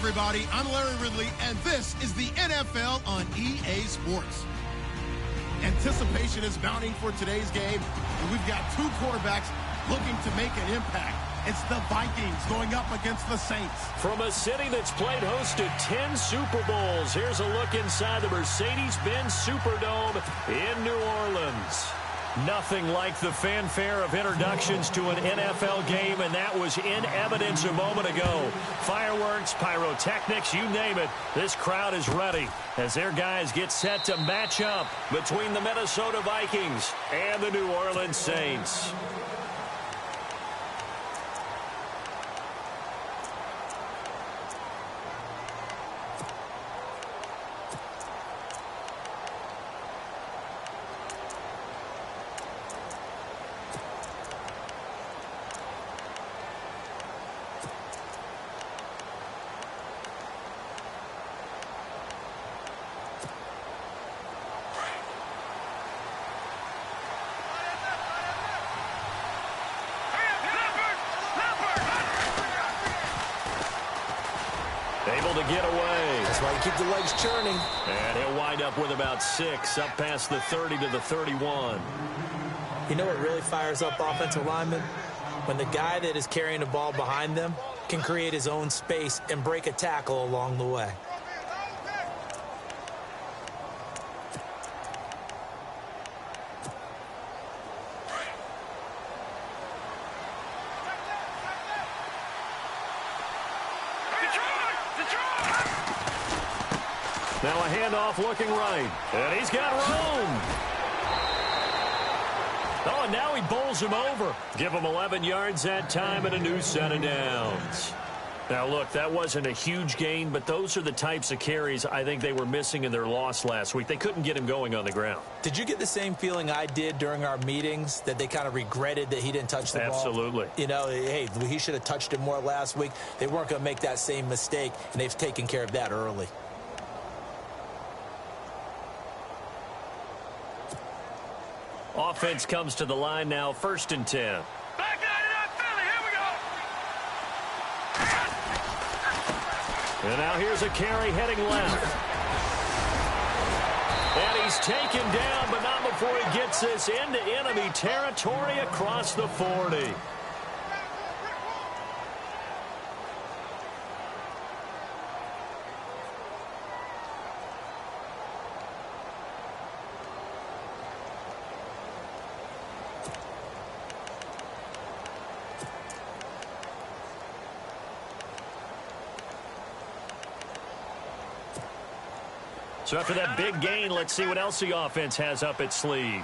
everybody. I'm Larry Ridley, and this is the NFL on EA Sports. Anticipation is mounting for today's game, and we've got two quarterbacks looking to make an impact. It's the Vikings going up against the Saints. From a city that's played host to 10 Super Bowls, here's a look inside the Mercedes-Benz Superdome in New Orleans. Nothing like the fanfare of introductions to an NFL game, and that was in evidence a moment ago. Fireworks, pyrotechnics, you name it. This crowd is ready as their guys get set to match up between the Minnesota Vikings and the New Orleans Saints. Able to get away. That's why you keep the legs churning. And he'll wind up with about 6, up past the 30 to the 31. You know what really fires up offensive linemen? When the guy that is carrying the ball behind them can create his own space and break a tackle along the way. Now a handoff looking right. And he's got room. Oh, and now he bowls him over. Give him 11 yards that time and a new set of downs. Now, look, that wasn't a huge gain, but those are the types of carries I think they were missing in their loss last week. They couldn't get him going on the ground. Did you get the same feeling I did during our meetings, that they kind of regretted that he didn't touch the ball? Absolutely. You know, hey, he should have touched it more last week. They weren't going to make that same mistake, and they've taken care of that early. Offense comes to the line now, 1st and 10. Back line it up, Philly. Here we go. And now here's a carry heading left. And he's taken down, but not before he gets this into enemy territory across the 40. So after that big gain, let's see what else the offense has up its sleeve.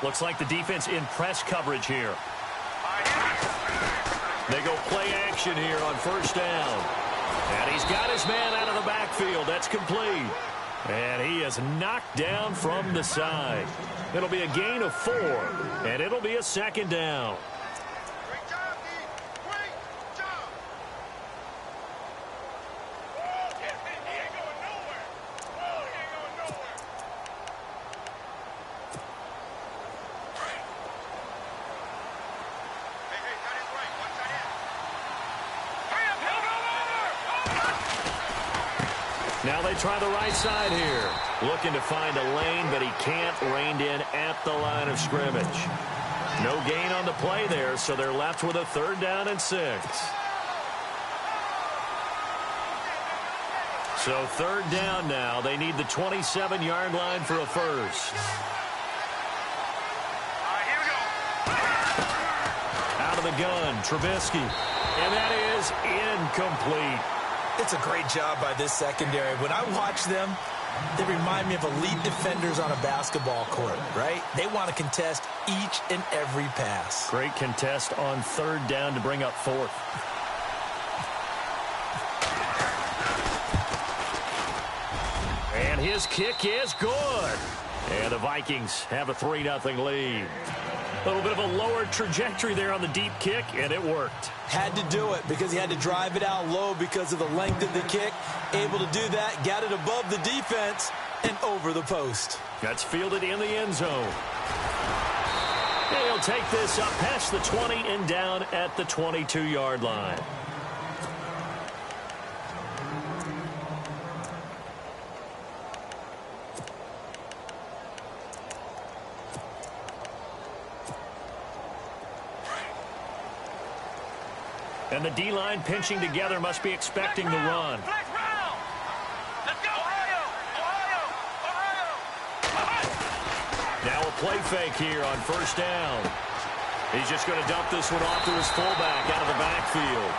Looks like the defense in press coverage here. They go play action here on 1st down. And he's got his man out of the backfield. That's complete. And he is knocked down from the side. It'll be a gain of 4, and it'll be a 2nd down. Now they try the right side here. Looking to find a lane, but he can't. Reined in at the line of scrimmage. No gain on the play there, so they're left with a 3rd down and 6. So 3rd down now. They need the 27-yard line for a first. Here we go. Out of the gun, Trubisky. And that is incomplete. It's a great job by this secondary. When I watch them, they remind me of elite defenders on a basketball court, right? They want to contest each and every pass. Great contest on 3rd down to bring up 4th. And his kick is good. And the Vikings have a 3-0 lead. A little bit of a lower trajectory there on the deep kick, and it worked. Had to do it because he had to drive it out low because of the length of the kick. Able to do that, got it above the defense and over the post. That's fielded in the end zone. And he'll take this up past the 20 and down at the 22-yard line. And the D-line pinching together must be expecting the run. Flex round. Let's go. Ohio. Now a play fake here on first down. He's just going to dump this one off to his fullback out of the backfield.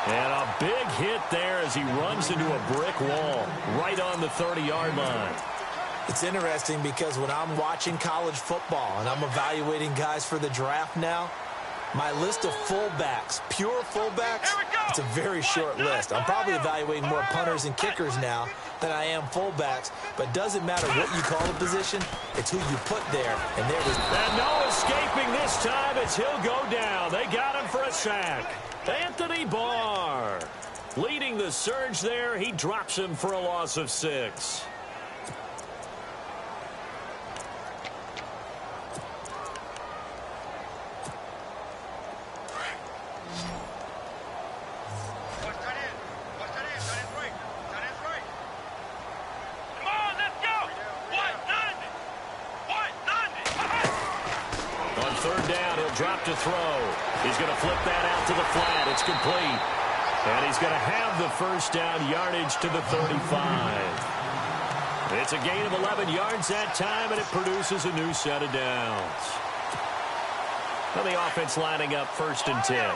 And a big hit there as he runs into a brick wall right on the 30-yard line. It's interesting because when I'm watching college football and I'm evaluating guys for the draft now, my list of fullbacks, pure fullbacks, it's a very short list. I'm probably evaluating more punters and kickers now than I am fullbacks, but it doesn't matter what you call the position, it's who you put there. And there was... And no escaping this time as he'll go down. They got him for a sack. Anthony Barr leading the surge there. He drops him for a loss of 6. Drop to throw. He's going to flip that out to the flat. It's complete. And he's going to have the first down, yardage to the 35. It's a gain of 11 yards that time, and it produces a new set of downs. Now the offense lining up first and 10.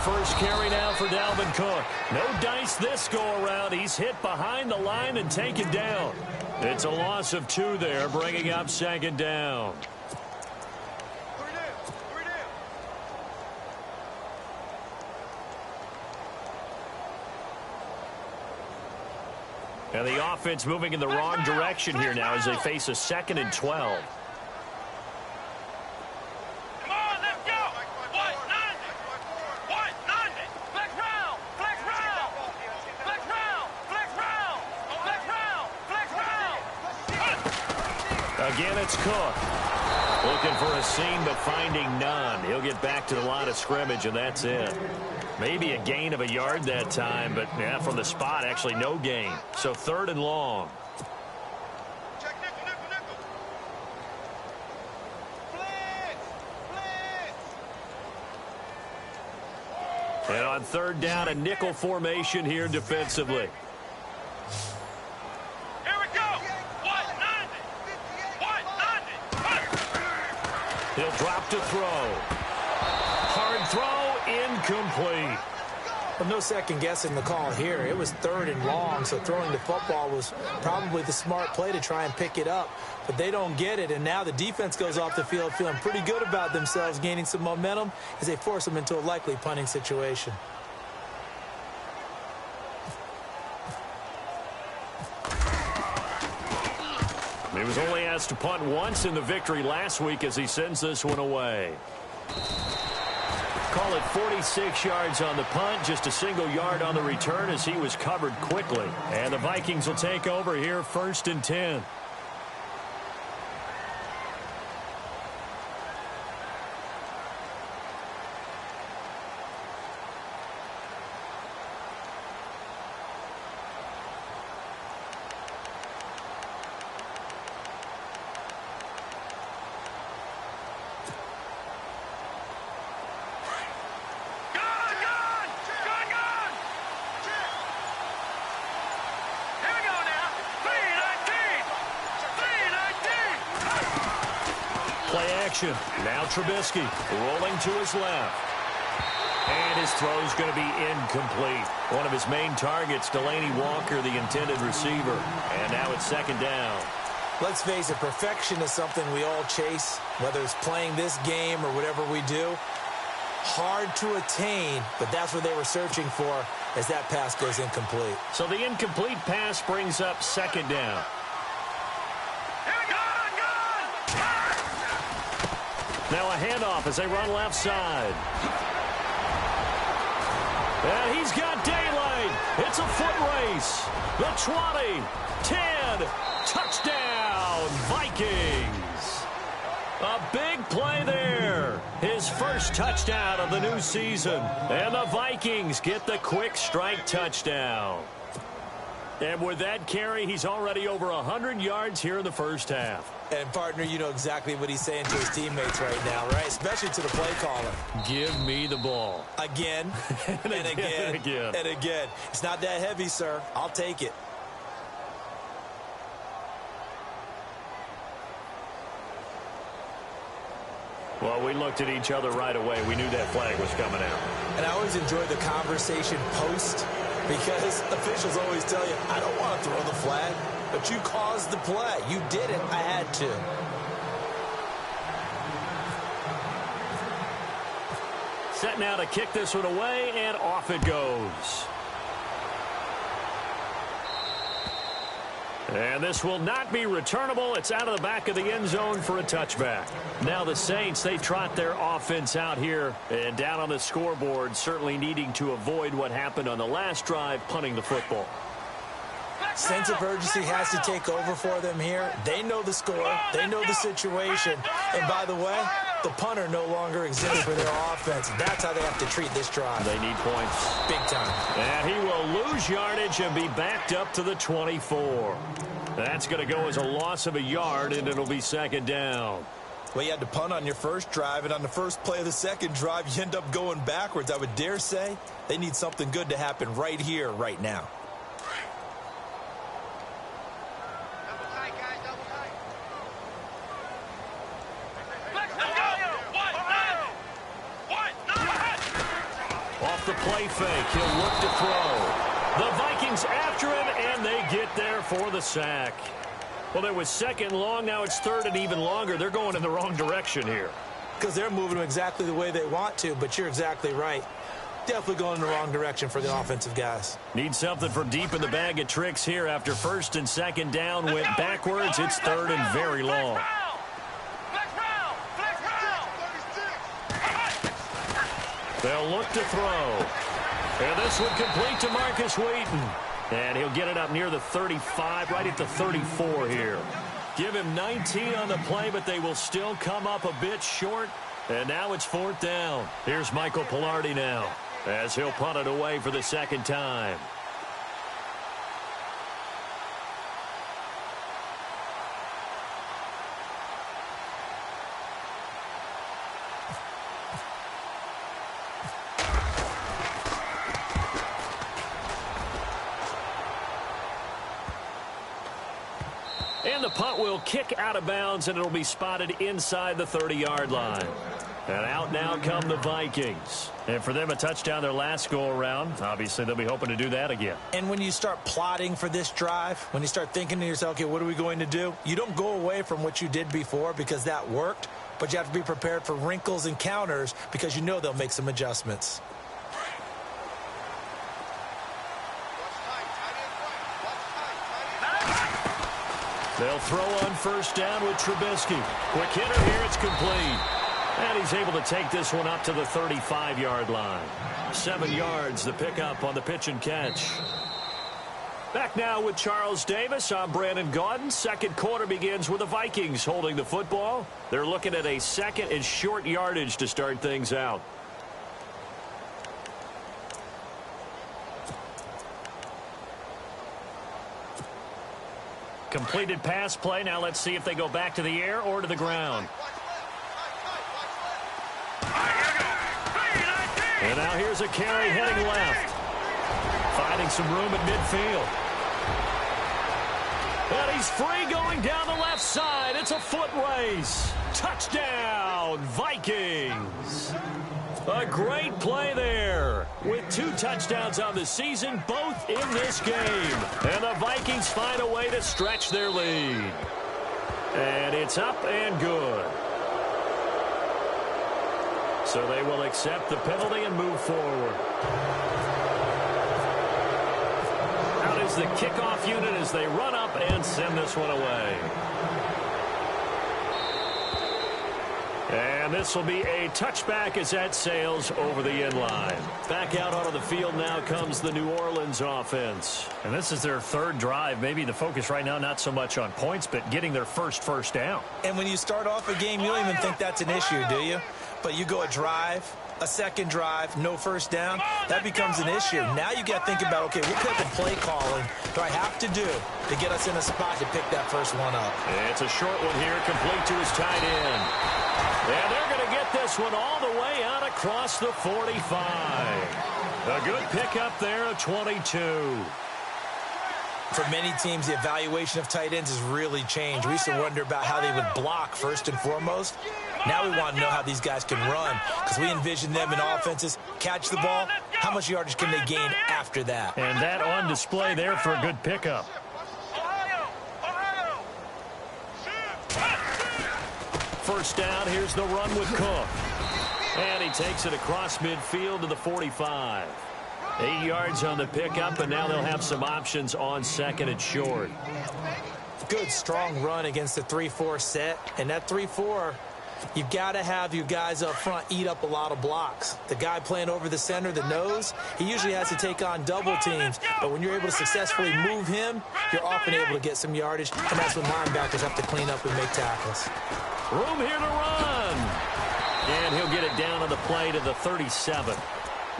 First carry now for Dalvin Cook. No dice this go-around. He's hit behind the line and taken down. It's a loss of 2 there, bringing up second down. And the offense moving in the wrong direction here now as they face a 2nd and 12. Again, it's Cook. Looking for a seam, but finding none. He'll get back to the line of scrimmage, and that's it. Maybe a gain of a yard that time, but yeah, from the spot, actually no gain. So 3rd and long. And on 3rd down, a nickel formation here defensively. He'll drop to throw. Hard throw, incomplete. Well, no second guessing the call here. It was 3rd and long, so throwing the football was probably the smart play to try and pick it up. But they don't get it, and now the defense goes off the field feeling pretty good about themselves, gaining some momentum as they force them into a likely punting situation. He was only asked to punt once in the victory last week as he sends this one away. Call it 46 yards on the punt, just a single yard on the return as he was covered quickly. And the Vikings will take over here 1st and 10. Now Trubisky rolling to his left. And his throw's going to be incomplete. One of his main targets, Delaney Walker, the intended receiver. And now it's 2nd down. Let's face it, perfection is something we all chase, whether it's playing this game or whatever we do. Hard to attain, but that's what they were searching for as that pass goes incomplete. So the incomplete pass brings up 2nd down. Now a handoff as they run left side. And he's got daylight. It's a foot race. The 20, 10, touchdown, Vikings. A big play there. His first touchdown of the new season. And the Vikings get the quick strike touchdown. And with that carry, he's already over 100 yards here in the first half. And, partner, you know exactly what he's saying to his teammates right now, right? Especially to the play caller. Give me the ball. Again, and again, and again. It's not that heavy, sir. I'll take it. Well, we looked at each other right away. We knew that flag was coming out. And I always enjoy the conversation post because officials always tell you, I don't want to throw the flag, but you caused the play. You did it. I had to. Set now to kick this one away, and off it goes. And this will not be returnable. It's out of the back of the end zone for a touchback. Now the Saints, they trot their offense out here and down on the scoreboard, certainly needing to avoid what happened on the last drive, punting the football. Sense of urgency has to take over for them here. They know the score. They know the situation. And by the way, the punter no longer exists for their offense. That's how they have to treat this drive. They need points. Big time. And he will lose yardage and be backed up to the 24. That's going to go as a loss of a yard, and it'll be second down. Well, you had to punt on your first drive, and on the first play of the second drive, you end up going backwards. I would dare say they need something good to happen right here, right now. Off the play fake, he'll look to throw. The Vikings after him, and they get there for the sack. Well, there was second long, now it's third and even longer. They're going in the wrong direction here. Because they're moving them exactly the way they want to, but you're exactly right. Definitely going in the wrong direction for the offensive guys. Need something from deep in the bag of tricks here after first and second down went backwards. It's third and very long. They'll look to throw. And this one complete to Marcus Wheaton. And he'll get it up near the 35, right at the 34 here. Give him 19 on the play, but they will still come up a bit short. And now it's fourth down. Here's Michael Pilardi now as he'll punt it away for the second time. And the punt will kick out of bounds, and it'll be spotted inside the 30-yard line. And out now come the Vikings. And for them, a touchdown their last go-around. Obviously, they'll be hoping to do that again. And when you start plotting for this drive, when you start thinking to yourself, okay, what are we going to do? You don't go away from what you did before because that worked, but you have to be prepared for wrinkles and counters because you know they'll make some adjustments. They'll throw on first down with Trubisky. Quick hitter here, it's complete. And he's able to take this one up to the 35-yard line. 7 yards, the pickup on the pitch and catch. Back now with Charles Davis. I'm Brandon Gaudin. Second quarter begins with the Vikings holding the football. They're looking at a second and short yardage to start things out. Completed pass play. Now let's see if they go back to the air or to the ground. And now here's a carry heading left. Finding some room at midfield. And he's free going down the left side. It's a foot race. Touchdown, Vikings. A great play there with 2 touchdowns on the season, both in this game. And the Vikings find a way to stretch their lead. And it's up and good. So they will accept the penalty and move forward. Out is the kickoff unit as they run up and send this one away. And this will be a touchback as that sails over the end line. Back out onto the field now comes the New Orleans offense. And this is their third drive. Maybe the focus right now not so much on points, but getting their first down. And when you start off a game, you don't even think that's an issue, do you? But you go a drive, a second drive, no first down, that becomes an issue. Now you got to think about, okay, what type of play calling do I have to do to get us in a spot to pick that first one up? It's a short one here, complete to his tight end. And they're going to get this one all the way out across the 45. A good pickup there of 22. For many teams, the evaluation of tight ends has really changed. We used to wonder about how they would block first and foremost. Now we want to know how these guys can run, because we envision them in offenses catch the ball. How much yardage can they gain after that? And that on display there for a good pickup. First down, here's the run with Cook. And he takes it across midfield to the 45. 8 yards on the pickup, and now they'll have some options on second and short. Good, strong run against the 3-4 set. And that 3-4, you've got to have your guys up front eat up a lot of blocks. The guy playing over the center, the nose, he usually has to take on double teams. But when you're able to successfully move him, you're often able to get some yardage. And that's when linebackers have to clean up and make tackles. Room here to run. And he'll get it down on the play to the 37.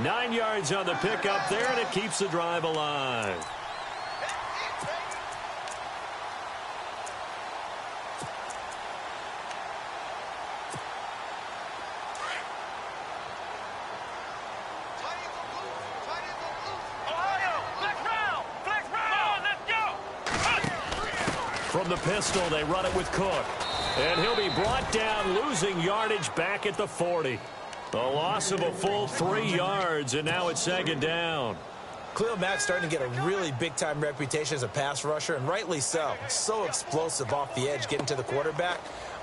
9 yards on the pickup there, and it keeps the drive alive. From the pistol, they run it with Cook. And he'll be brought down, losing yardage back at the 40. A loss of a full 3 yards, and now it's second down. Khalil Mack's starting to get a really big-time reputation as a pass rusher, and rightly so. So explosive off the edge getting to the quarterback.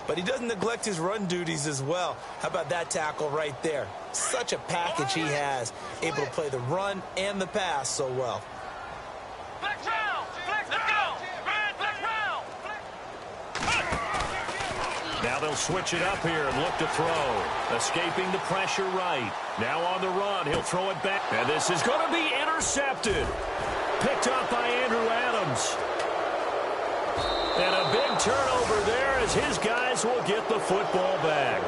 But he doesn't neglect his run duties as well. How about that tackle right there? Such a package he has, able to play the run and the pass so well. Now they'll switch it up here and look to throw. Escaping the pressure right. Now on the run, he'll throw it back. And this is going to be intercepted. Picked up by Andrew Adams. And a big turnover there as his guys will get the football back.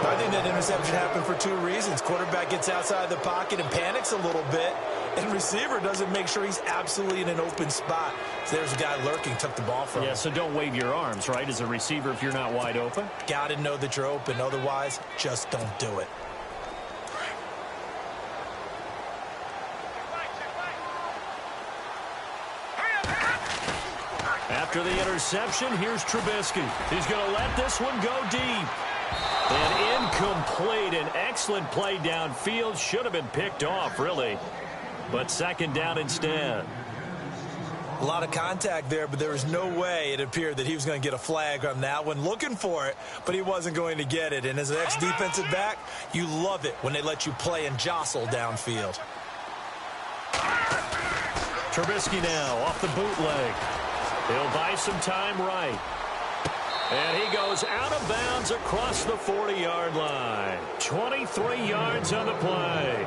I think that interception happened for 2 reasons. Quarterback gets outside the pocket and panics a little bit. And receiver doesn't make sure he's absolutely in an open spot. So there's a guy lurking, took the ball from him. Yeah, so don't wave your arms, right, as a receiver if you're not wide open. Got to know that you're open. Otherwise, just don't do it. After the interception, here's Trubisky. He's going to let this one go deep. And incomplete. An excellent play downfield. Should have been picked off, really. But second down instead. A lot of contact there, but there was no way it appeared that he was going to get a flag on that one. Looking for it, but he wasn't going to get it. And as an ex-defensive back, you love it when they let you play and jostle downfield. Trubisky now off the bootleg. He'll buy some time right. And he goes out of bounds across the 40-yard line. 23 yards on the play.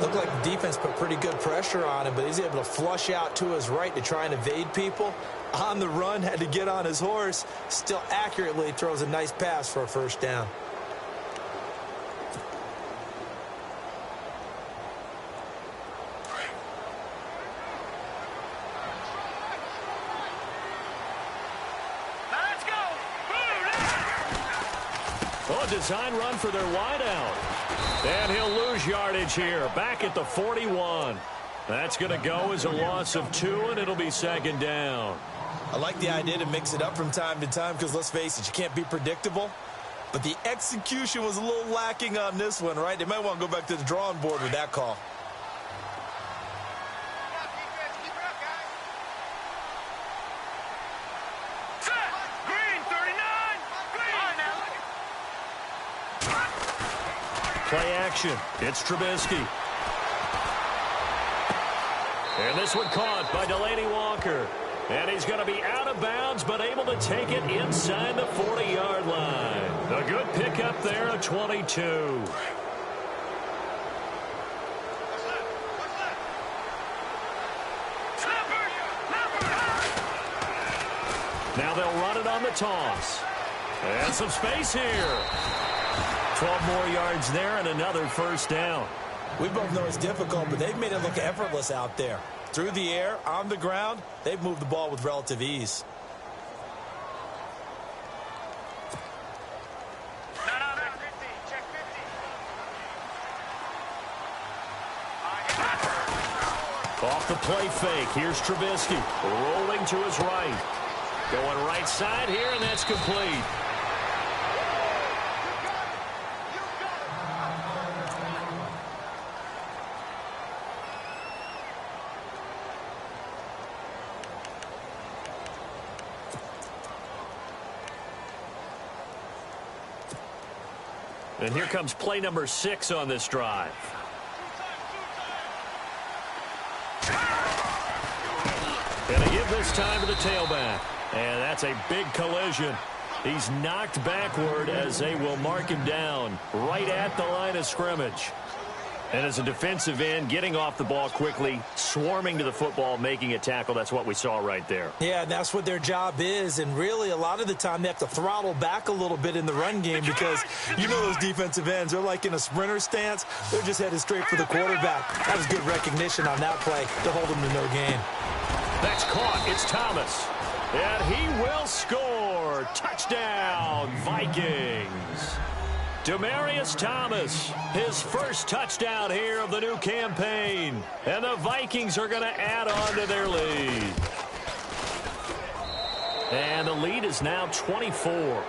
Looked like the defense put pretty good pressure on him, but he's able to flush out to his right to try and evade people. On the run, had to get on his horse. Still accurately throws a nice pass for a first down. Oh, design run for their wideout. And he'll lose yardage here, back at the 41. That's going to go as a loss of 2, and it'll be second down. I like the idea to mix it up from time to time because, let's face it, you can't be predictable. But the execution was a little lacking on this one, right? They might want to go back to the drawing board with that call. Play action. It's Trubisky. And this one caught by Delaney Walker. And he's going to be out of bounds, but able to take it inside the 40-yard line. A good pickup there, a 22. Now they'll run it on the toss. And some space here. 12 more yards there and another first down. We both know it's difficult, but they've made it look effortless out there. Through the air, on the ground, they've moved the ball with relative ease. Off the play fake, here's Trubisky, rolling to his right. Going right side here, and that's complete. And here comes play number 6 on this drive. Gonna give this time to the tailback. And that's a big collision. He's knocked backward as they will mark him down right at the line of scrimmage. And as a defensive end, getting off the ball quickly, swarming to the football, making a tackle, that's what we saw right there. Yeah, and that's what their job is. And really, a lot of the time, they have to throttle back a little bit in the run game because you know those defensive ends, they're like in a sprinter stance. They're just headed straight for the quarterback. That was good recognition on that play to hold them to no gain. That's caught. It's Thomas. And he will score. Touchdown, Vikings. Demaryius Thomas, his first touchdown here of the new campaign. And the Vikings are going to add on to their lead. And the lead is now 24.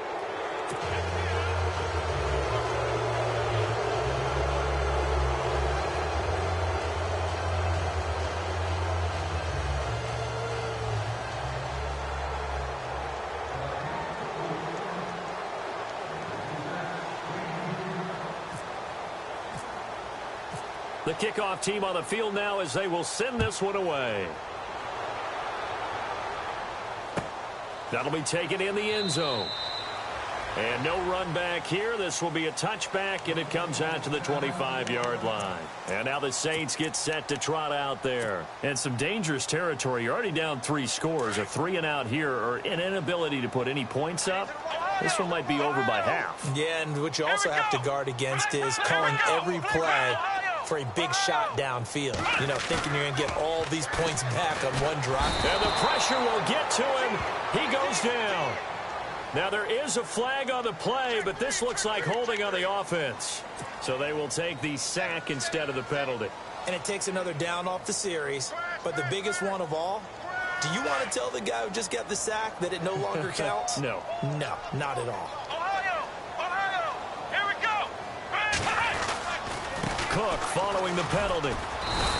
The kickoff team on the field now as they will send this one away. That'll be taken in the end zone. And no run back here. This will be a touchback, and it comes out to the 25-yard line. And now the Saints get set to trot out there. And some dangerous territory. You're already down 3 scores. A 3-and-out here or an inability to put any points up. This one might be over by half. Yeah, and what you also have to guard against is calling every play for a big shot downfield. You know, thinking you're going to get all these points back on one drive. And the pressure will get to him. He goes down. Now, there is a flag on the play, but this looks like holding on the offense. So they will take the sack instead of the penalty. And it takes another down off the series. But the biggest one of all, do you want to tell the guy who just got the sack that it no longer counts? No. No, not at all. Cook following the penalty.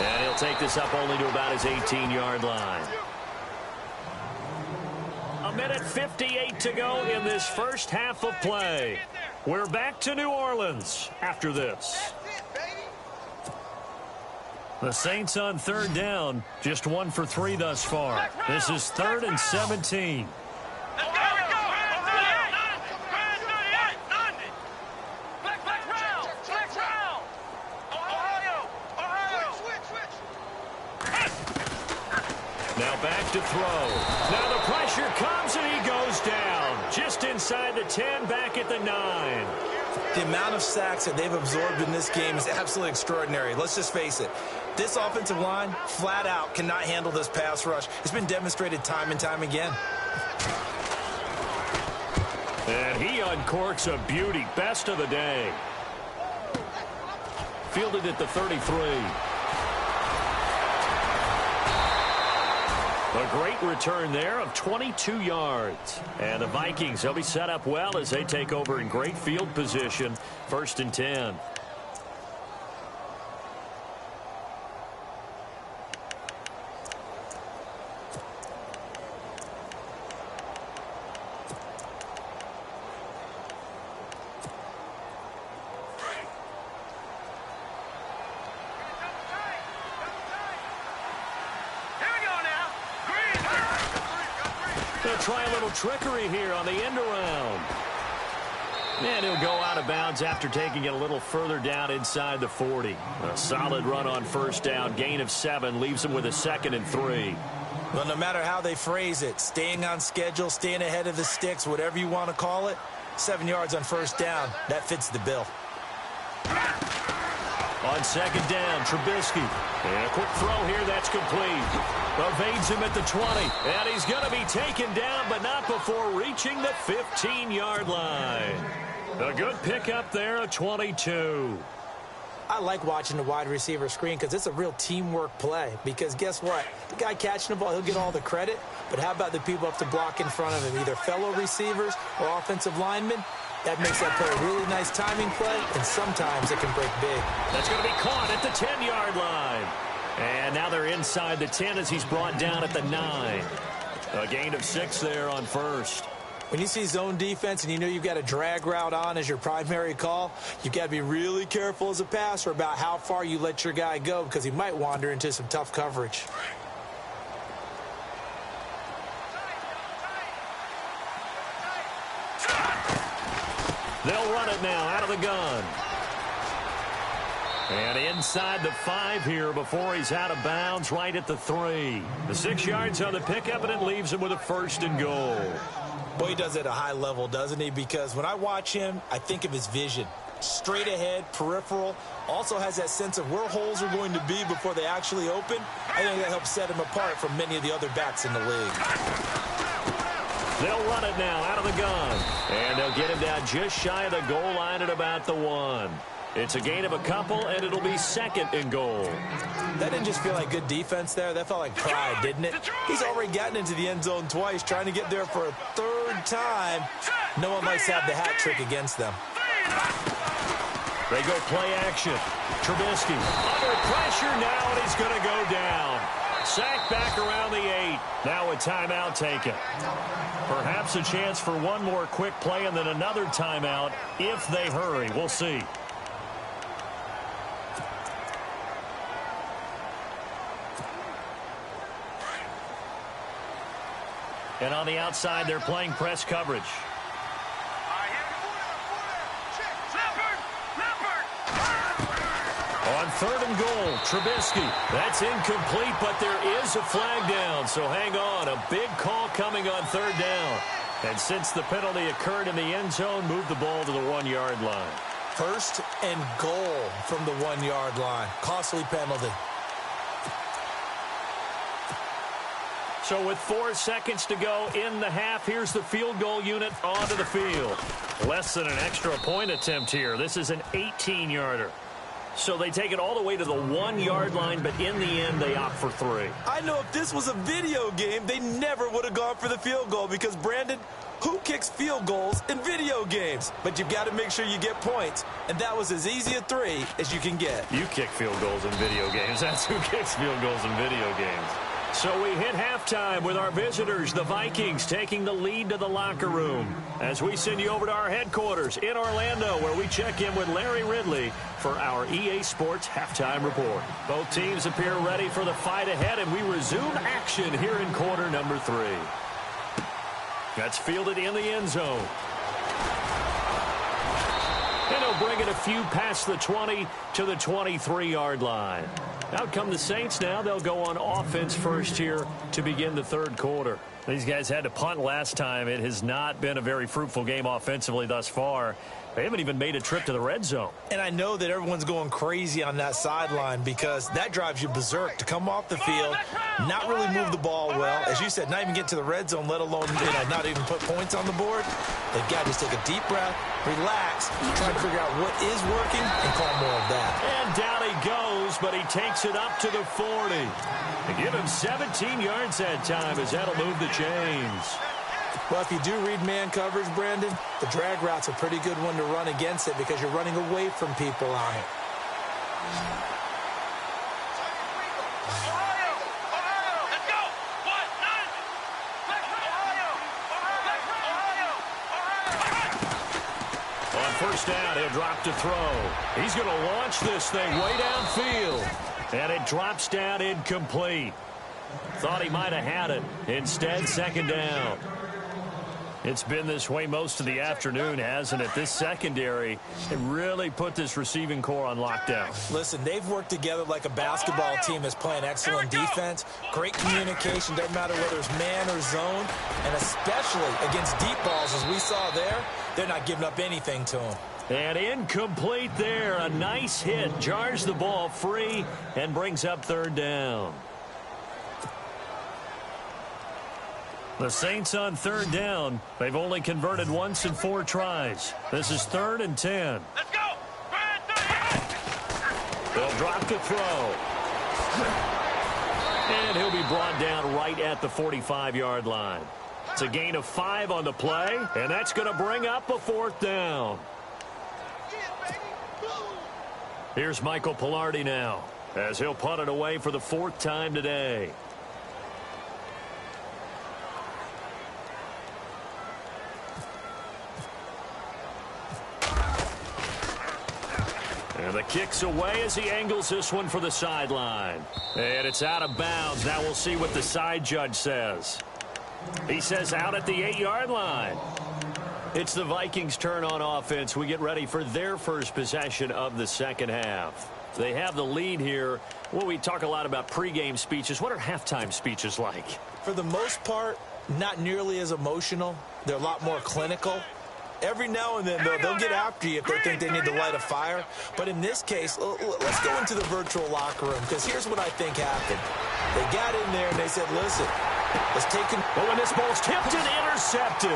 And he'll take this up only to about his 18-yard line. 1:58 to go in this first half of play. We're back to New Orleans after this. The Saints on third down, just 1 for 3 thus far. This is 3rd and 17. Now back to throw. Now the pressure comes and he goes down. Just inside the 10, back at the 9. The amount of sacks that they've absorbed in this game is absolutely extraordinary. Let's just face it. This offensive line, flat out, cannot handle this pass rush. It's been demonstrated time and time again. And he uncorks a beauty. Best of the day. Fielded at the 33. A great return there of 22 yards. And the Vikings, they'll be set up well as they take over in great field position. 1st and 10. They'll try a little trickery here on the end around. And he'll go out of bounds after taking it a little further down inside the 40. A solid run on first down. Gain of 7 leaves him with a 2nd and 3. Well, no matter how they phrase it, staying on schedule, staying ahead of the sticks, whatever you want to call it, 7 yards on first down, that fits the bill. On second down, Trubisky. And a quick throw here, that's complete. Evades him at the 20. And he's going to be taken down, but not before reaching the 15-yard line. A good pickup there, a 22. I like watching the wide receiver screen because it's a real teamwork play. Because guess what? The guy catching the ball, he'll get all the credit. But how about the people up to block in front of him, either fellow receivers or offensive linemen? That makes that play a really nice timing play, and sometimes it can break big. That's going to be caught at the 10-yard line. And now they're inside the 10 as he's brought down at the 9. A gain of 6 there on first. When you see zone defense and you know you've got a drag route on as your primary call, you've got to be really careful as a passer about how far you let your guy go because he might wander into some tough coverage. They'll run it now out of the gun. And inside the 5 here before he's out of bounds right at the 3. The 6 yards on the pickup, and it leaves him with a 1st and goal. Boy, he does it at a high level, doesn't he? Because when I watch him, I think of his vision. Straight ahead, peripheral. Also has that sense of where holes are going to be before they actually open. I think that helps set him apart from many of the other backs in the league. They'll run it now out of the gun. And they'll get him down just shy of the goal line at about the 1. It's a gain of a couple, and it'll be 2nd and goal. That didn't just feel like good defense there. That felt like pride, didn't it? He's already gotten into the end zone twice, trying to get there for a 3rd time. No one likes to have the hat trick against them. They go play action. Trubisky under pressure now, and he's going to go down. Sacked back around the 8. Now a timeout taken. Perhaps a chance for one more quick play and then another timeout if they hurry. We'll see. And on the outside, they're playing press coverage. On 3rd and goal, Trubisky. That's incomplete, but there is a flag down. So hang on. A big call coming on 3rd down. And since the penalty occurred in the end zone, move the ball to the 1-yard line. 1st and goal from the 1-yard line. Costly penalty. So with 4 seconds to go in the half, here's the field goal unit onto the field. Less than an extra point attempt here. This is an 18-yarder. So they take it all the way to the 1-yard line, but in the end, they opt for 3. I know if this was a video game, they never would have gone for the field goal because, Brandon, who kicks field goals in video games? But you've got to make sure you get points, and that was as easy a 3 as you can get. You kick field goals in video games. That's who kicks field goals in video games. So we hit halftime with our visitors, the Vikings, taking the lead to the locker room. As we send you over to our headquarters in Orlando, where we check in with Larry Ridley for our EA Sports Halftime Report. Both teams appear ready for the fight ahead, and we resume action here in quarter number 3. That's fielded in the end zone. And he'll bring it a few past the 20 to the 23-yard line. Out come the Saints now. They'll go on offense first here to begin the 3rd quarter. These guys had to punt last time. It has not been a very fruitful game offensively thus far. They haven't even made a trip to the red zone. And I know that everyone's going crazy on that sideline because that drives you berserk to come off the field, not really move the ball well. As you said, not even get to the red zone, let alone not even put points on the board. They've got to just take a deep breath, relax, try to figure out what is working, and call more of that. And down he goes, but he takes it up to the 40. They give him 17 yards that time as that'll move the chains. Well, if you do read man coverage, Brandon, the drag route's a pretty good one to run against it because you're running away from people on it. On first down, he'll drop to throw. He's going to launch this thing way downfield. And it drops down incomplete. Thought he might have had it. Instead, 2nd down. It's been this way most of the afternoon, hasn't it? This secondary really put this receiving core on lockdown. Listen, they've worked together like a basketball team that's playing excellent defense. Great communication, doesn't matter whether it's man or zone. And especially against deep balls, as we saw there, they're not giving up anything to them. And incomplete there. A nice hit. Jars the ball free and brings up third down. The Saints on third down. They've only converted once in 4 tries. This is 3rd and 10. Let's go. They'll drop the throw. And he'll be brought down right at the 45-yard line. It's a gain of 5 on the play, and that's going to bring up a 4th down. Here's Michael Pilardi now, as he'll punt it away for the 4th time today. And the kick's away as he angles this one for the sideline. And it's out of bounds. Now we'll see what the side judge says. He says out at the 8-yard line. It's the Vikings' turn on offense. We get ready for their first possession of the second half. They have the lead here. Well, we talk a lot about pregame speeches. What are halftime speeches like? For the most part, not nearly as emotional. They're a lot more clinical. Every now and then, they'll get after you if they think they need to light a fire. But in this case, let's go into the virtual locker room, because here's what I think happened. They got in there and they said, listen, let's take it. Oh, and this ball's tipped and intercepted.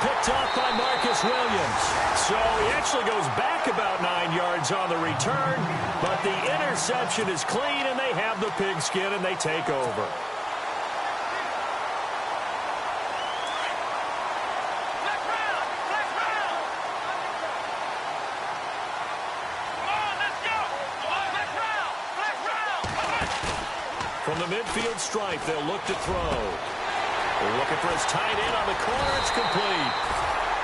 Picked off by Marcus Williams. So he actually goes back about 9 yards on the return, but the interception is clean, and they have the pigskin, and they take over. From the midfield stripe, they'll look to throw. They're looking for his tight end on the corner. It's complete.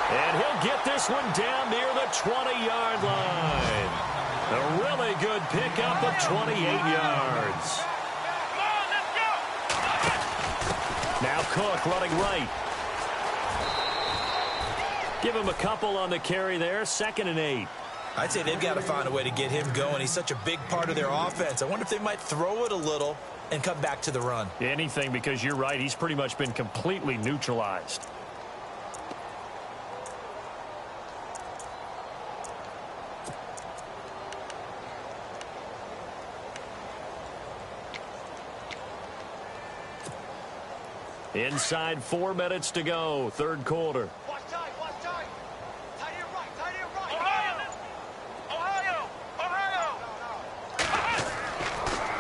And he'll get this one down near the 20-yard line. A really good pickup of 28 yards. Now Cook running right. Give him a couple on the carry there. 2nd and 8. I'd say they've got to find a way to get him going. He's such a big part of their offense. I wonder if they might throw it a little and come back to the run. Anything, because you're right. He's pretty much been completely neutralized. Inside 4 minutes to go, 3rd quarter. Watch tight, watch tight. Tight end right, Ohio!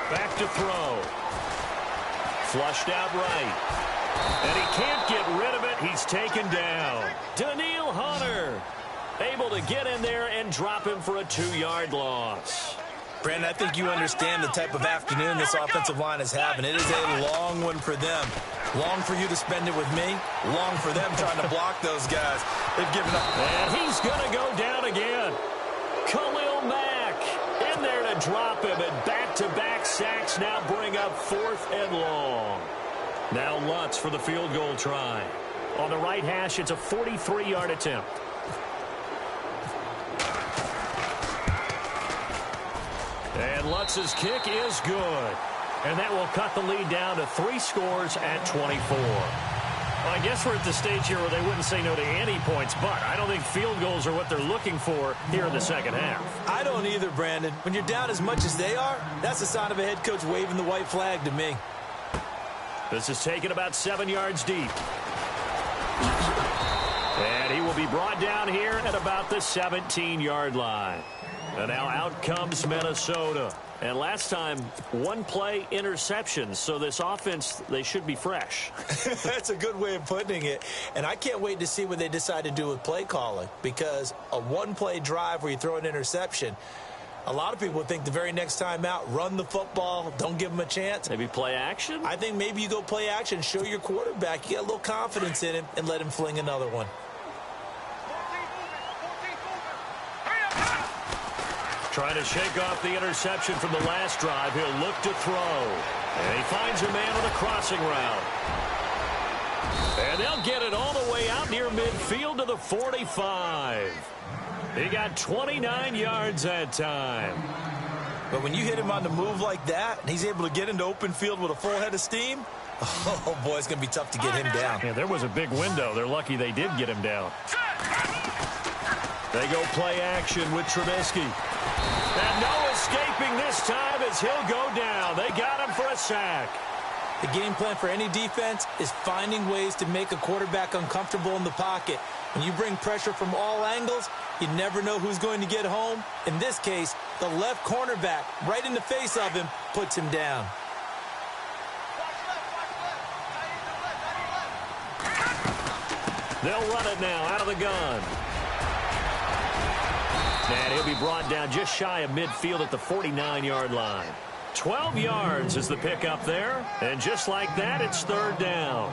Back to throw. Flushed out right. And he can't get rid of it. He's taken down. Daniil Hunter able to get in there and drop him for a 2-yard loss. Brandon, I think you understand the type of afternoon this offensive line is having. It is a long one for them. Long for you to spend it with me. Long for them trying to block those guys. They've given up. And he's going to go down again. Khalil Mack in there to drop him. And back-to-back sacks now bring up 4th and long. Now Lutz for the field goal try. On the right hash, it's a 43-yard attempt. And Lutz's kick is good. And that will cut the lead down to 3 scores at 24. Well, I guess we're at the stage here where they wouldn't say no to any points, but I don't think field goals are what they're looking for here in the second half. I don't either, Brandon. When you're down as much as they are, that's a sign of a head coach waving the white flag to me. This is taken about 7 yards deep. And he will be brought down here at about the 17-yard line. And now out comes Minnesota. And last time, 1-play interceptions. So this offense, they should be fresh. That's a good way of putting it. And I can't wait to see what they decide to do with play calling. Because a 1-play drive where you throw an interception, a lot of people think the very next time out, run the football, don't give them a chance. Maybe play action? I think maybe you go play action, show your quarterback, you get a little confidence in him, and let him fling another one. Trying to shake off the interception from the last drive. He'll look to throw. And he finds a man on a crossing route. And they'll get it all the way out near midfield to the 45. He got 29 yards that time. But when you hit him on the move like that, and he's able to get into open field with a full head of steam, oh, boy, it's going to be tough to get him down. Yeah, there was a big window. They're lucky they did get him down. They go play action with Trubisky. And no escaping this time as he'll go down. They got him for a sack. The game plan for any defense is finding ways to make a quarterback uncomfortable in the pocket. When you bring pressure from all angles, you never know who's going to get home. In this case, the left cornerback, right in the face of him, puts him down. They'll run it now out of the gun. And he'll be brought down just shy of midfield at the 49-yard line. 12 yards is the pickup there. And just like that, it's third down.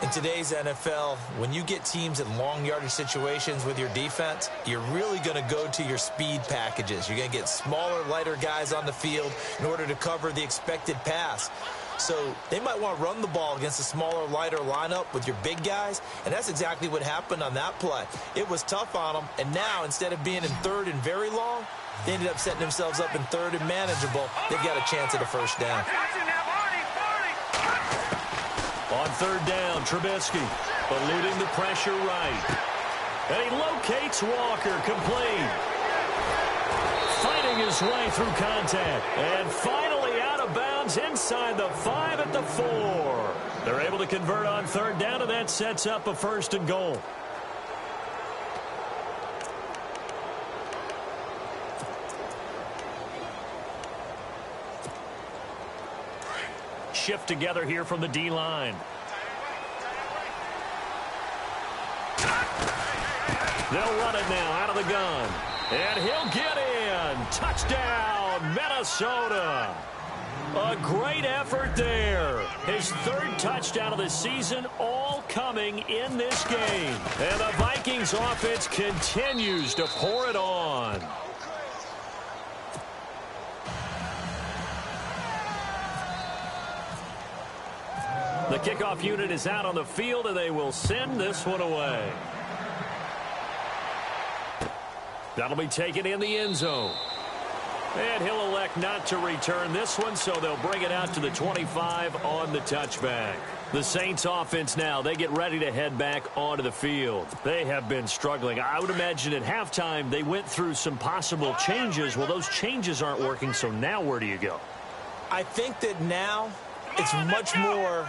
In today's NFL, when you get teams in long yardage situations with your defense, you're really going to go to your speed packages. You're going to get smaller, lighter guys on the field in order to cover the expected pass. So they might want to run the ball against a smaller, lighter lineup with your big guys, and that's exactly what happened on that play. It was tough on them, and now instead of being in third and very long, they ended up setting themselves up in third and manageable. They've got a chance at a first down. On third down, Trubisky eluding the pressure right. And he locates Walker, complete. Fighting his way through contact. And finally out of bounds inside the 5 at the 4. They're able to convert on third down, and that sets up a first and goal. Shift together here from the D-line. They'll run it now out of the gun. And he'll get in. Touchdown, Minnesota. A great effort there. His third touchdown of the season, all coming in this game. And the Vikings offense continues to pour it on. The kickoff unit is out on the field, and they will send this one away. That'll be taken in the end zone. And he'll elect not to return this one, so they'll bring it out to the 25 on the touchback. The Saints offense now, they get ready to head back onto the field. They have been struggling. I would imagine at halftime they went through some possible changes. Well, those changes aren't working, so now where do you go? I think that now it's much more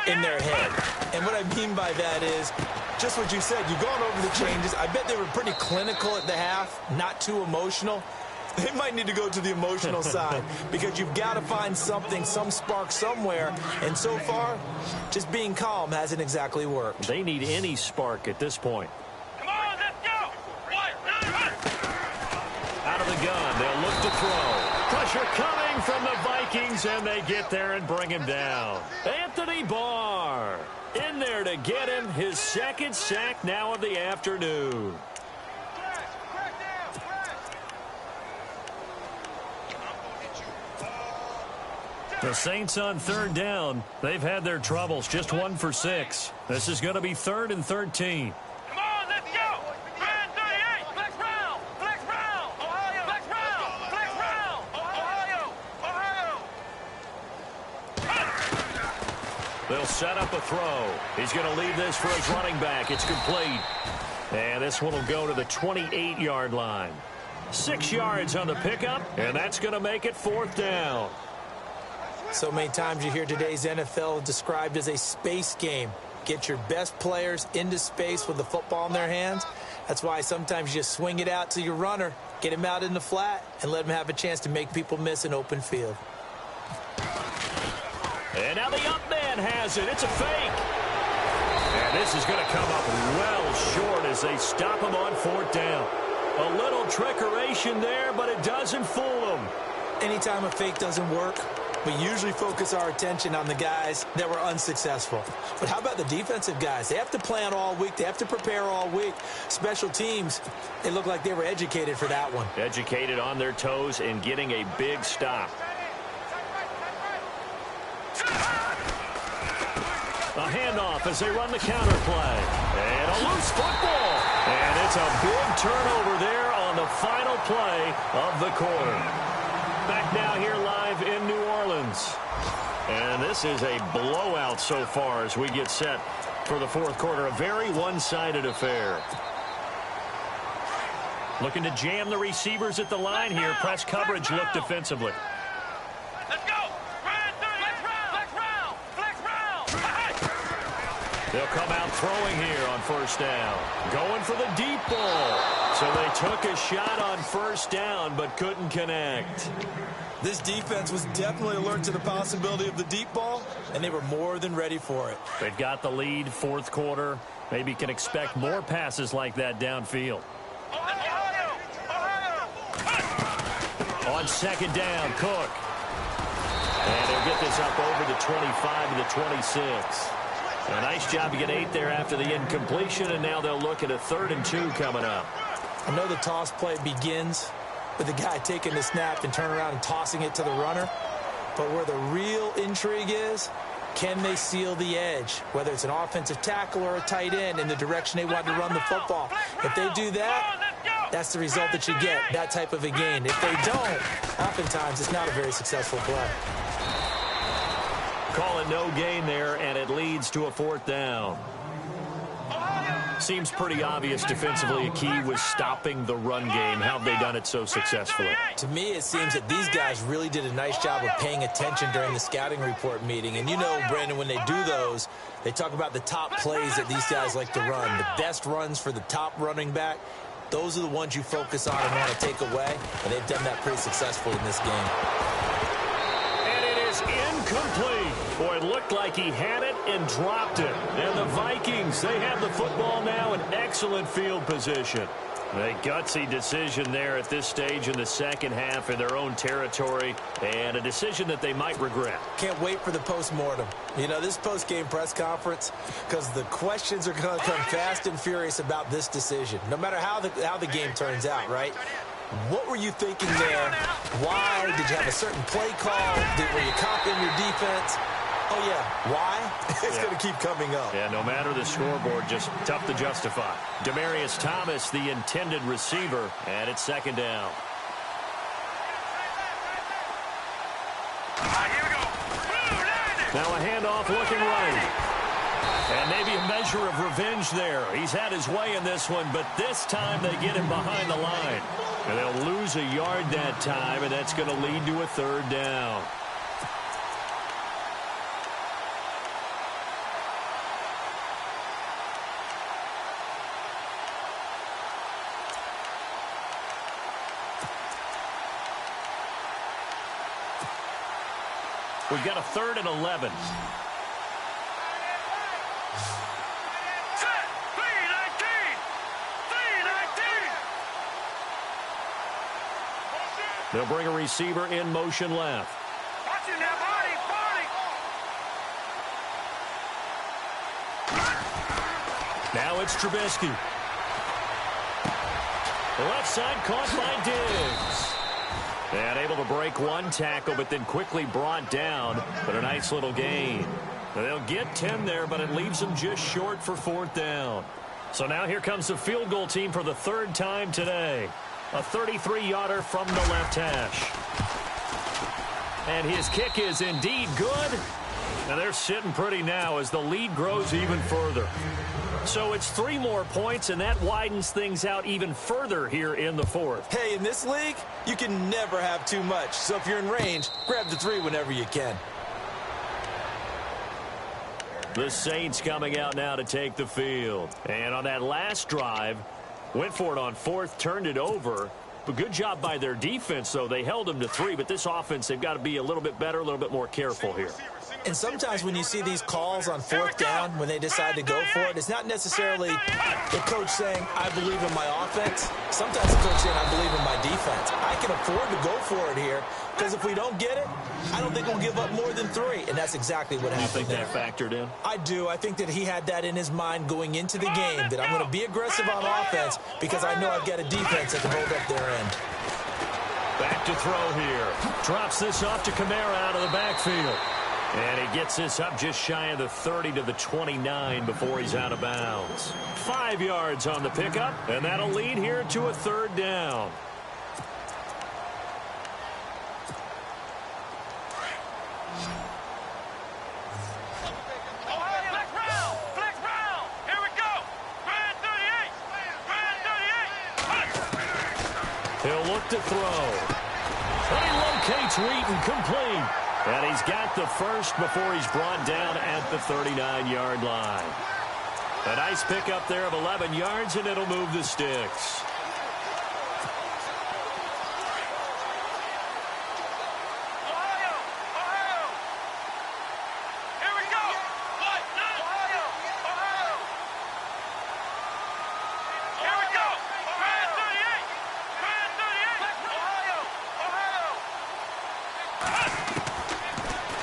in their head. And what I mean by that is just what you said. You've gone over the changes. I bet they were pretty clinical at the half, not too emotional. They might need to go to the emotional side because you've got to find something, some spark somewhere. And so far, just being calm hasn't exactly worked. They need any spark at this point. Come on, let's go. Out of the gun, they'll look to throw. Pressure coming from the Vikings, and they get there and bring him down. Anthony Barr in there to get him his second sack now of the afternoon. The Saints on third down. They've had their troubles, just 1 for 6. This is going to be 3rd and 13. Come on, let's go. Man 38. Flex round. Flex round. Ohio. Flex round. Flex round. Ohio. They'll set up a throw. He's going to leave this for his running back. It's complete. And this one will go to the 28-yard line. 6 yards on the pickup, and that's going to make it 4th down. So many times you hear today's NFL described as a space game. Get your best players into space with the football in their hands. That's why sometimes you just swing it out to your runner, get him out in the flat, and let him have a chance to make people miss an open field. And now the up man has it. It's a fake. And this is going to come up well short as they stop him on 4th down. A little trickeration there, but it doesn't fool them. Anytime a fake doesn't work, we usually focus our attention on the guys that were unsuccessful. But how about the defensive guys? They have to plan all week. They have to prepare all week. Special teams, they look like they were educated for that one. Educated on their toes and getting a big stop. A handoff as they run the counter play. And a loose football. And it's a big turnover there on the final play of the quarter. Back now here live in New Orleans. And this is a blowout so far as we get set for the fourth quarter. A very one-sided affair. Looking to jam the receivers at the line here. Press coverage look defensively. Let's go. Flex round. They'll come out throwing here on first down. Going for the deep ball. So they took a shot on first down but couldn't connect. This defense was definitely alert to the possibility of the deep ball, and they were more than ready for it. They've got the lead, fourth quarter. Maybe can expect more passes like that downfield. On second down, Cook. And they'll get this up over the 25 to the 26. A nice job to get 8 there after the incompletion, and now they'll look at a 3rd and 2 coming up. I know the toss play begins with the guy taking the snap and turning around and tossing it to the runner. But where the real intrigue is, can they seal the edge, whether it's an offensive tackle or a tight end, in the direction they want to run the football? If they do that, that's the result that you get, that type of a gain. If they don't, oftentimes it's not a very successful play. Call it no gain there, and it leads to a 4th down. Seems pretty obvious defensively a key was stopping the run game. How have they done it so successfully? To me, it seems that these guys really did a nice job of paying attention during the scouting report meeting. And you know, Brandon, when they do those, they talk about the top plays that these guys like to run. The best runs for the top running back, those are the ones you focus on and want to take away. And they've done that pretty successfully in this game. And it is incomplete. Boy, it looked like he had it and dropped it. And the Vikings, they have the football now in excellent field position. A gutsy decision there at this stage in the second half in their own territory, and a decision that they might regret. Can't wait for the post-mortem. You know, this post-game press conference, because the questions are going to come fast and furious about this decision, no matter how the game turns out, right? What were you thinking there? Why? Did you have a certain play call? Were you confident in your defense? Oh, yeah. Why? It's going to keep coming up. Yeah, no matter the scoreboard, just tough to justify. Demaryius Thomas, the intended receiver, and it's second down. Now a handoff looking right. And maybe a measure of revenge there. He's had his way in this one, but this time they get him behind the line. And they'll lose a yard that time, and that's going to lead to a 3rd down. We've got a 3rd and 11. They'll bring a receiver in motion left. Watching that body. Now it's Trubisky. Left side caught by Diggs. And able to break one tackle, but then quickly brought down. But a nice little gain. They'll get 10 there, but it leaves them just short for 4th down. So now here comes the field goal team for the 3rd time today. A 33-yarder from the left hash. And his kick is indeed good. And they're sitting pretty now as the lead grows even further. So it's 3 more points, and that widens things out even further here in the 4th. Hey, in this league, you can never have too much. So if you're in range, grab the 3 whenever you can. The Saints coming out now to take the field. And on that last drive, went for it on 4th, turned it over. But good job by their defense, though. They held them to 3, but this offense, they've got to be a little bit better, a little bit more careful here. And sometimes when you see these calls on 4th down, when they decide to go for it, it's not necessarily the coach saying, I believe in my offense. Sometimes the coach saying, I believe in my defense. I can afford to go for it here, because if we don't get it, I don't think we'll give up more than 3. And that's exactly what happened there. You think that factored in? I do. I think that he had that in his mind going into the game, that I'm going to be aggressive on offense because I know I've got a defense that can hold up their end. Back to throw here. Drops this off to Kamara out of the backfield. And he gets this up just shy of the 30 to the 29 before he's out of bounds. 5 yards on the pickup, and that'll lead here to a third down. He'll look to throw. And he locates Wheaton, complete. And he's got the first before he's brought down at the 39-yard line. A nice pickup there of 11 yards, and it'll move the sticks.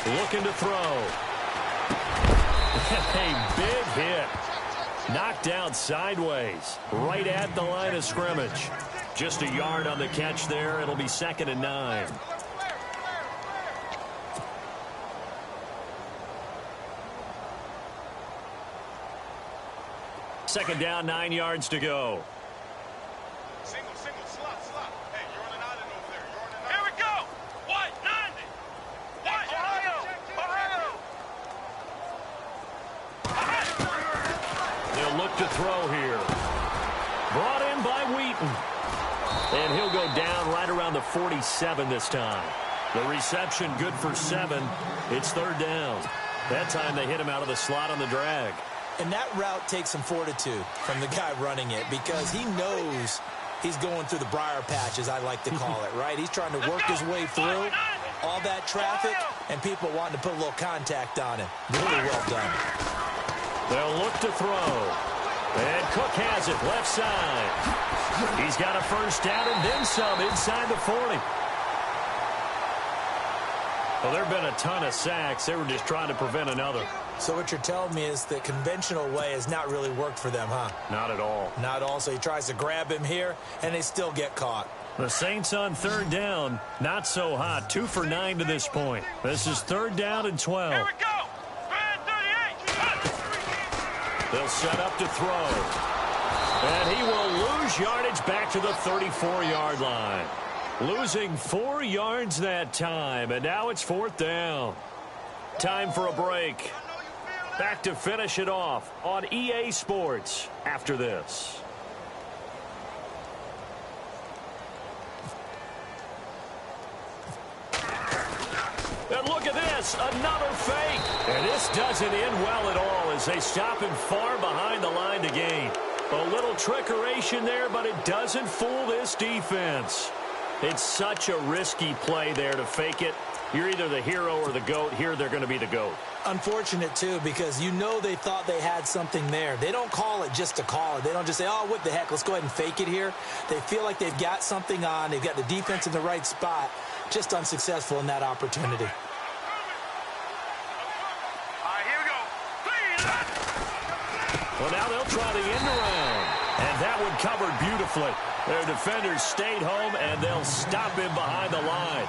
Looking to throw. A big hit. Knocked out sideways. Right at the line of scrimmage. Just a yard on the catch there. It'll be 2nd and 9. Second down, 9 yards to go. To throw here. Brought in by Wheaton. And he'll go down right around the 47 this time. The reception good for 7. It's third down. That time they hit him out of the slot on the drag. And that route takes some fortitude from the guy running it because he knows he's going through the briar patch, as I like to call it, right? He's trying to work his way through all that traffic and people wanting to put a little contact on him. Really well done. They'll look to throw. And Cook has it, left side. He's got a first down and then some inside the 40. Well, there have been a ton of sacks. They were just trying to prevent another. So what you're telling me is the conventional way has not really worked for them, huh? Not at all. Not all. So he tries to grab him here, and they still get caught. The Saints on third down, not so hot. 2 for 9 to this point. This is third down and 12. Here we go. They'll set up to throw. And he will lose yardage back to the 34-yard line. Losing 4 yards that time, and now it's fourth down. Time for a break. Back to finish it off on EA Sports after this. And look at this, another fake. And this doesn't end well at all as they stop him far behind the line to gain. A little trickeration there, but it doesn't fool this defense. It's such a risky play there to fake it. You're either the hero or the GOAT. Here they're going to be the GOAT. Unfortunate, too, because you know they thought they had something there. They don't call it just to call it. They don't just say, oh, what the heck, let's go ahead and fake it here. They feel like they've got something on. They've got the defense in the right spot. Just unsuccessful in that opportunity. Well, now they'll try the end around. And that one covered beautifully. Their defenders stayed home, and they'll stop him behind the line.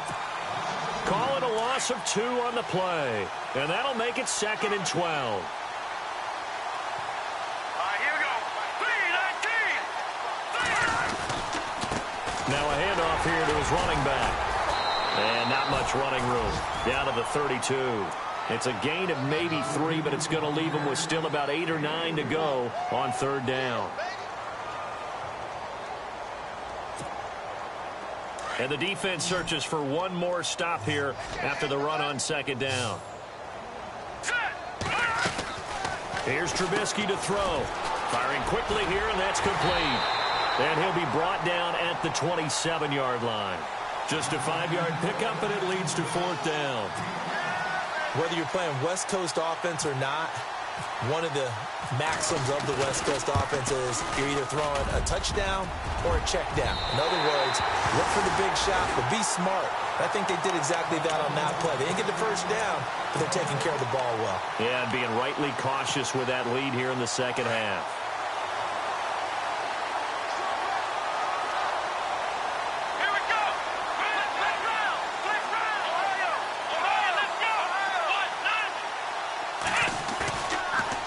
Call it a loss of 2 on the play. And that'll make it 2nd and 12. Here we go. 3-19. Now a handoff here to his running back. And not much running room. Down to the 32. It's a gain of maybe 3, but it's going to leave him with still about 8 or 9 to go on third down. And the defense searches for one more stop here after the run on second down. Here's Trubisky to throw. Firing quickly here, and that's complete. And he'll be brought down at the 27-yard line. Just a 5-yard pickup, and it leads to fourth down. Whether you're playing West Coast offense or not, one of the maxims of the West Coast offense is you're either throwing a touchdown or a check down. In other words, look for the big shot, but be smart. I think they did exactly that on that play. They didn't get the first down, but they're taking care of the ball well. Yeah, and being rightly cautious with that lead here in the second half.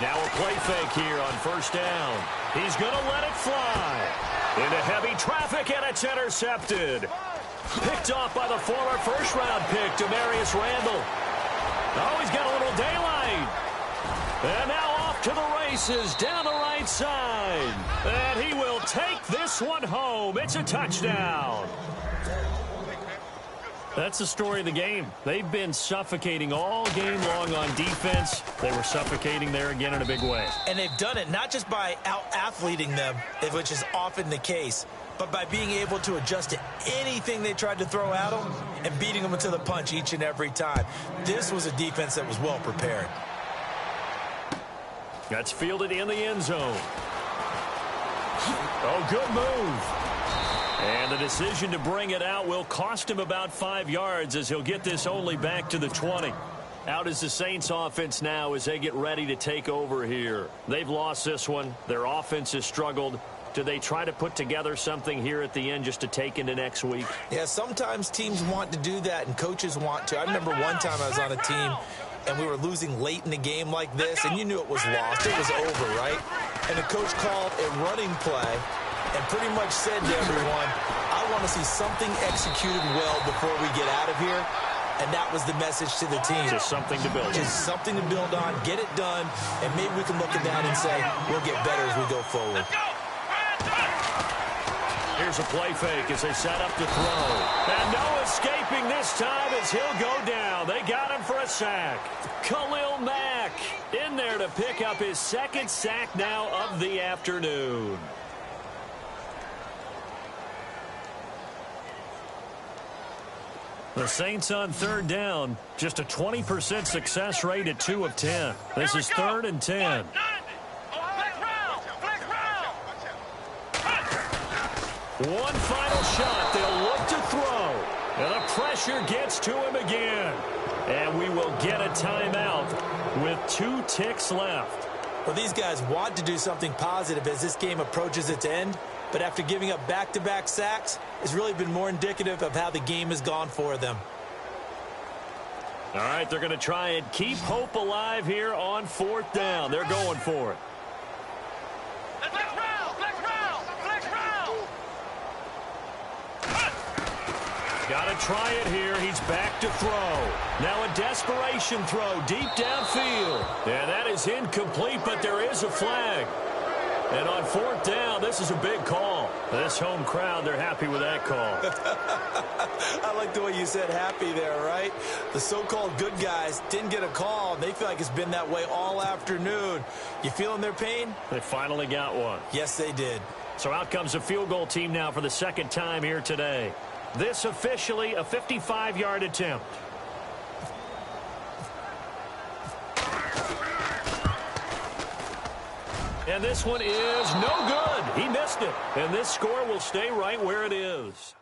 Now a play fake here on first down. He's going to let it fly. Into heavy traffic, and it's intercepted. Picked off by the former first-round pick, Demarius Randall. Oh, he's got a little daylight. And now off to the races down the right side. And he will take this one home. It's a touchdown. That's the story of the game. They've been suffocating all game long on defense. They were suffocating there again in a big way. And they've done it not just by out-athleting them, which is often the case, but by being able to adjust to anything they tried to throw at them and beating them to the punch each and every time. This was a defense that was well prepared. That's fielded in the end zone. Oh, good move. And the decision to bring it out will cost him about 5 yards as he'll get this only back to the 20. Out is the Saints offense now as they get ready to take over here. They've lost this one. Their offense has struggled. Do they try to put together something here at the end just to take into next week? Yeah, sometimes teams want to do that and coaches want to. I remember one time I was on a team and we were losing late in the game like this, and you knew it was lost. It was over, right? And the coach called a running play and pretty much said to everyone, I want to see something executed well before we get out of here. And that was the message to the team. Just something to build on. Just something to build on, get it done, and maybe we can look at that and say, we'll get better as we go forward. Here's a play fake as they set up to throw. And no escaping this time as he'll go down. They got him for a sack. Khalil Mack in there to pick up his second sack now of the afternoon. The Saints on third down, just a 20% success rate at 2 of 10. This is 3rd and 10. One final shot. They'll look to throw. And the pressure gets to him again. And we will get a timeout with 2 ticks left. Well, these guys want to do something positive as this game approaches its end. But after giving up back-to-back sacks, it's really been more indicative of how the game has gone for them. All right, they're going to try and keep hope alive here on 4th down. They're going for it. Got to try it here. He's back to throw. Now a desperation throw deep downfield. And that is incomplete, but there is a flag. And on 4th down, this is a big call. This home crowd, they're happy with that call. I like the way you said happy there, right? The so-called good guys didn't get a call. They feel like it's been that way all afternoon. You feeling their pain? They finally got one. Yes, they did. So out comes a field goal team now for the second time here today. This officially a 55-yard attempt. And this one is no good. He missed it. And this score will stay right where it is.